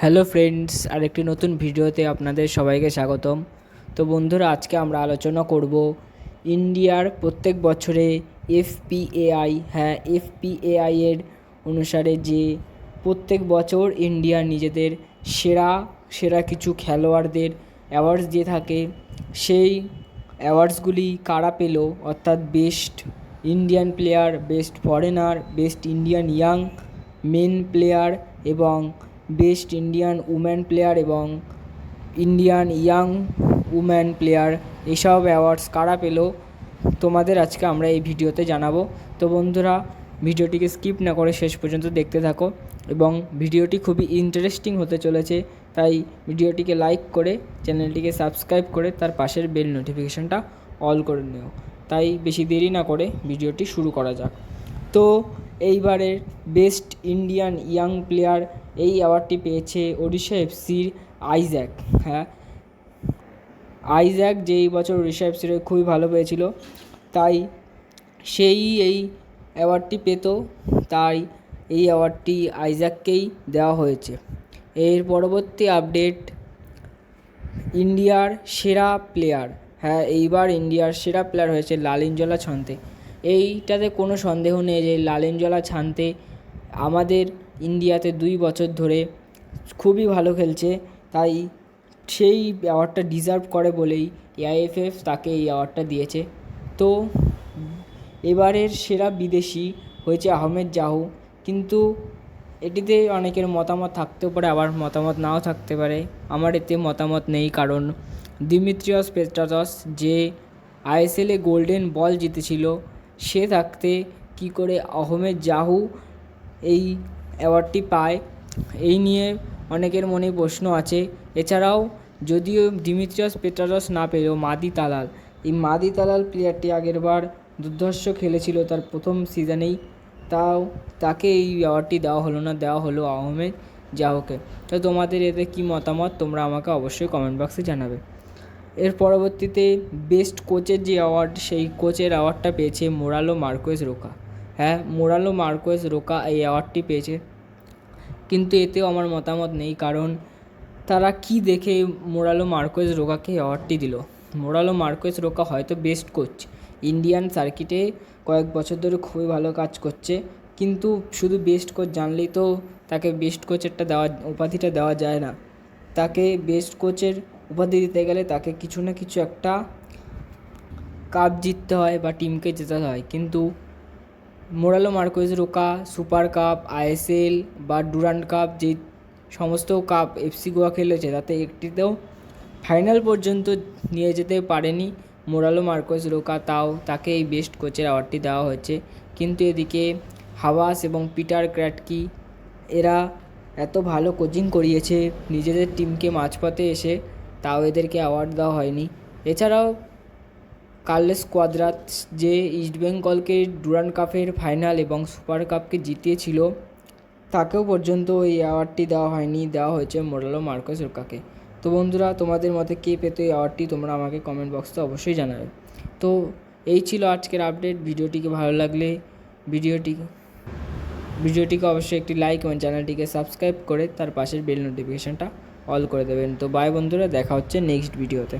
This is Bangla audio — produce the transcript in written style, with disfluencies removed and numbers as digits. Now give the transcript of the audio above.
হ্যালো ফ্রেন্ডস, আরেকটি নতুন ভিডিওতে আপনাদের সবাইকে স্বাগতম। তো বন্ধুরা, আজকে আমরা আলোচনা করব ইন্ডিয়ার প্রত্যেক বছরে এফপিএআই এফপিএআই এর অনুসারে যে প্রত্যেক বছর ইন্ডিয়া নিজেদের সেরা সেরা কিছু খেলোয়াড়দের অ্যাওয়ার্ডস দিয়ে থাকে। সেই অ্যাওয়ার্ডসগুলি কারা পেল, অর্থাৎ best Indian player, best foreigner, best Indian young main player এবং বেস্ট ইন্ডিয়ান উম্যান প্লেয়ার এবং ইন্ডিয়ান ইয়াং উম্যান প্লেয়ার, এসব অ্যাওয়ার্ডস কারা পেল তোমাদের আজকে আমরা এই ভিডিওতে জানাবো। তো বন্ধুরা, ভিডিওটিকে স্কিপ না করে শেষ পর্যন্ত দেখতে থাকো এবং ভিডিওটি খুবই ইন্টারেস্টিং হতে চলেছে। তাই ভিডিওটিকে লাইক করে চ্যানেলটিকে সাবস্ক্রাইব করে তার পাশের বেল নোটিফিকেশানটা অল করে নিও। তাই বেশি দেরি না করে ভিডিওটি শুরু করা যাক। তো এইবারের বেস্ট ইন্ডিয়ান ইয়াং প্লেয়ার এই অ্যাওয়ার্ডটি পেয়েছে ওড়িশা এফসির আইজ্যাক। আইজ্যাক যে এই বছর ওড়িশা এফসির খুবই ভালো পেয়েছিল, তাই সেই এই অ্যাওয়ার্ডটি পেত। তাই এই অ্যাওয়ার্ডটি আইজ্যাককেই দেওয়া হয়েছে। এর পরবর্তী আপডেট, ইন্ডিয়ার সেরা প্লেয়ার। এইবার ইন্ডিয়ার সেরা প্লেয়ার হয়েছে লালিনজলা ছান্তে। এইটাতে কোনো সন্দেহ নেই যে লালিনজলা ছান্তে আমাদের ইন্ডিয়াতে 2 বছর ধরে খুবই ভালো খেলছে, তাই সেই অ্যাওয়ার্ডটা ডিজার্ভ করে বলেই এআইএফএফ তাকে এই অ্যাওয়ার্ডটা দিয়েছে। তো এবারের সেরা বিদেশি হয়েছে আহমেদ জাহু, কিন্তু এটিতে অনেকের মতামত থাকতেও পারে, আবার মতামত নাও থাকতে পারে। আমার এতে মতামত নেই, কারণ দিমিত্রিয়স পেট্রাতস যে আইএসএলে গোল্ডেন বল জিতেছিল, সে থাকতে কি করে আহমেদ জাহু এই অ্যাওয়ার্ডটি পায়, এই নিয়ে অনেকের মনে প্রশ্ন আছে। এছাড়াও যদিও দিমিত্রিয়স পেট্রাতস না পেলেও মাদি তালাল প্লেয়ারটি আগেরবার দুর্ধর্ষ খেলেছিল তার প্রথম সিজনেই, তাও তাকে এই অ্যাওয়ার্ডটি দেওয়া হলো না, দেওয়া হলো আহমেদ জাহুকে। তো তোমাদের এতে কী মতামত তোমরা আমাকে অবশ্যই কমেন্ট বক্সে জানাবে। এর পরবর্তীতে বেস্ট কোচের যে অ্যাওয়ার্ড, সেই কোচের অ্যাওয়ার্ডটা পেয়েছে মোরালো মার্কোয়েজ রোকা। মোরালো মার্কোয়েজ রোকা এই অ্যাওয়ার্ডটি পেয়েছে, কিন্তু এতেও আমার মতামত নেই, কারণ তারা কি দেখে মোরালো মার্কোয়েজ রোকাকে অ্যাওয়ার্ডটি দিল। মোরালো মার্কোয়েজ রোকা হয়তো বেস্ট কোচ, ইন্ডিয়ান সার্কিটে কয়েক বছর ধরে খুবই ভালো কাজ করছে, কিন্তু শুধু বেস্ট কোচ জানলেই তো তাকে বেস্ট কোচেরটা উপাধিটা দেওয়া যায় না। তাকে বেস্ট কোচের উপাধি দিতে গেলে তাকে কিছু না কিছু একটা কাপ জিততে হয় বা টিমকে জেতাতে হয়, কিন্তু Manolo Marquez Roca super cup, ISL বা ডুরান্ড কাপ, যে সমস্ত কাপ এফসি গোয়া খেলেছে, তাতে একটিতেও ফাইনাল পর্যন্ত নিয়ে যেতে পারেনি মোরালো মার্কোয়েজ রোকা, তাও তাকে এই বেস্ট কোচের অ্যাওয়ার্ডটি দেওয়া হয়েছে। কিন্তু এদিকে হাওয়াস এবং পিটার ক্র্যাটকি এরা এত ভালো কোচিং করিয়েছে নিজেদের টিমকে মাঝপথে এসে, তাও এদেরকে অ্যাওয়ার্ড দেওয়া হয়নি। এছাড়াও কার্লোস কোয়াদ্রাস যে ইস্টবেঙ্গলকে ডুরান্ড কাপের ফাইনাল এবং সুপার কাপকে জিতিয়েছিল, তাকেও পর্যন্ত এই অ্যাওয়ার্ডটি দেওয়া হয়নি, দেওয়া হয়েছে মোরালো মার্কোয়েজ রোকাকে। তো বন্ধুরা, তোমাদের মতে কে পেতো এই অ্যাওয়ার্ডটি তোমরা আমাকে কমেন্ট বক্সে অবশ্যই জানাবে। তো এই ছিল আজকের আপডেট। ভিডিওটিকে ভালো লাগলে ভিডিওটিকে অবশ্যই একটি লাইক এবং চ্যানেলটিকে সাবস্ক্রাইব করে তার পাশের বেল নোটিফিকেশানটা অল করে দেবেন। তো বাই বন্ধুরা, দেখা হচ্ছে নেক্সট ভিডিওতে।